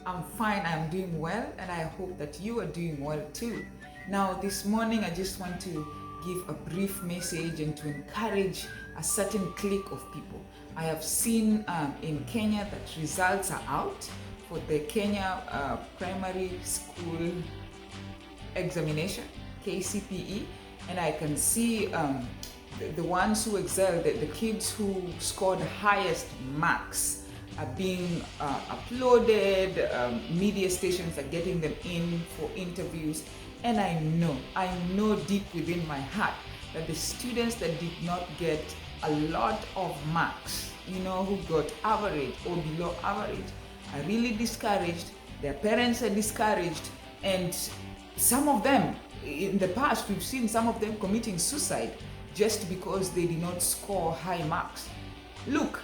I'm fine, I'm doing well, and I hope that you are doing well too. Now, this morning, I just want to give a brief message and to encourage a certain clique of people. I have seen in Kenya that results are out for the Kenya primary school examination, KCPE, and I can see the ones who excel, the kids who scored highest marks are being uploaded, media stations are getting them in for interviews, and I know deep within my heart that the students that did not get a lot of marks, who got average or below average, are really discouraged, their parents are discouraged, and some of them, in the past, we've seen some of them committing suicide just because they did not score high marks. Look,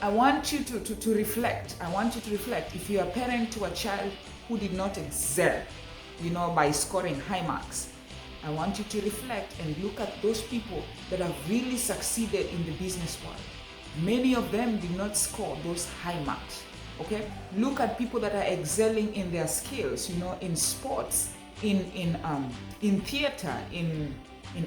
I want you to reflect. I want you to reflect. If you're a parent to a child who did not excel, by scoring high marks, I want you to reflect and look at those people that have really succeeded in the business world. Many of them did not score those high marks. Okay? Look at people that are excelling in their skills, in sports, in theater, in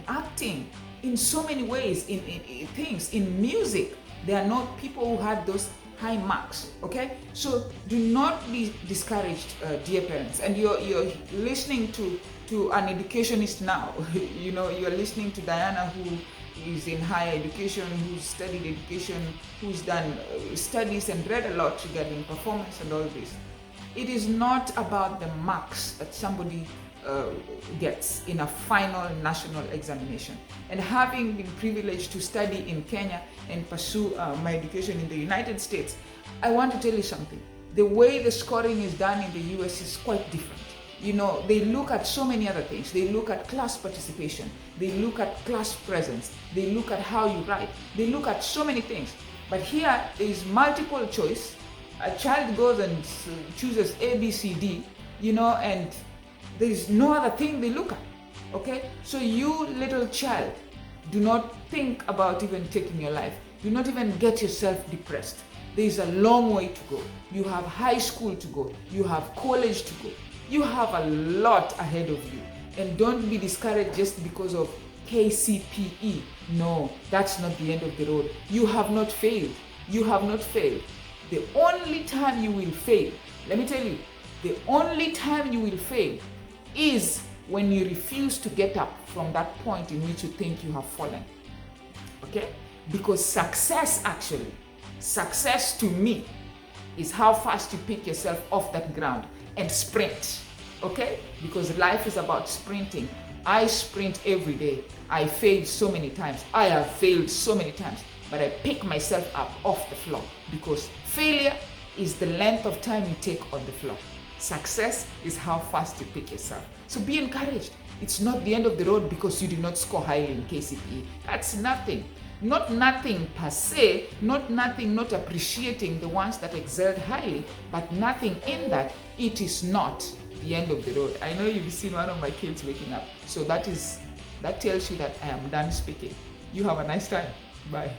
acting, in so many ways, in things, in music. They are not people who had those high marks, okay? So do not be discouraged, dear parents. And you're listening to an educationist now. You're listening to Diana, who is in higher education, who's studied education, who's done studies and read a lot regarding performance and all this. It is not about the marks that somebody gets in a final national examination. And having been privileged to study in Kenya and pursue my education in the United States, I want to tell you something. The way the scoring is done in the US is quite different. They look at so many other things. They look at class participation. They look at class presence. They look at how you write. They look at so many things. But here there is multiple choice. A child goes and chooses A, B, C, D, and there is no other thing they look at, okay? So you, little child, do not think about even taking your life. Do not even get yourself depressed. There is a long way to go. You have high school to go. You have college to go. You have a lot ahead of you. And don't be discouraged just because of KCPE. No, that's not the end of the road. You have not failed. You have not failed. The only time you will fail, let me tell you, the only time you will fail is when you refuse to get up from that point in which you think you have fallen. Okay? Because success to me is how fast you pick yourself off that ground and sprint. Okay? Because life is about sprinting. I sprint every day. I failed so many times. I have failed so many times. But I pick myself up off the floor, because failure is the length of time you take on the floor. Success is how fast you pick yourself. So be encouraged. It's not the end of the road because you did not score highly in KCPE. That's nothing. Not nothing per se, not appreciating the ones that excelled highly, but nothing in that. It is not the end of the road. I know you've seen one of my kids waking up. So that tells you that I am done speaking. You have a nice time. Bye.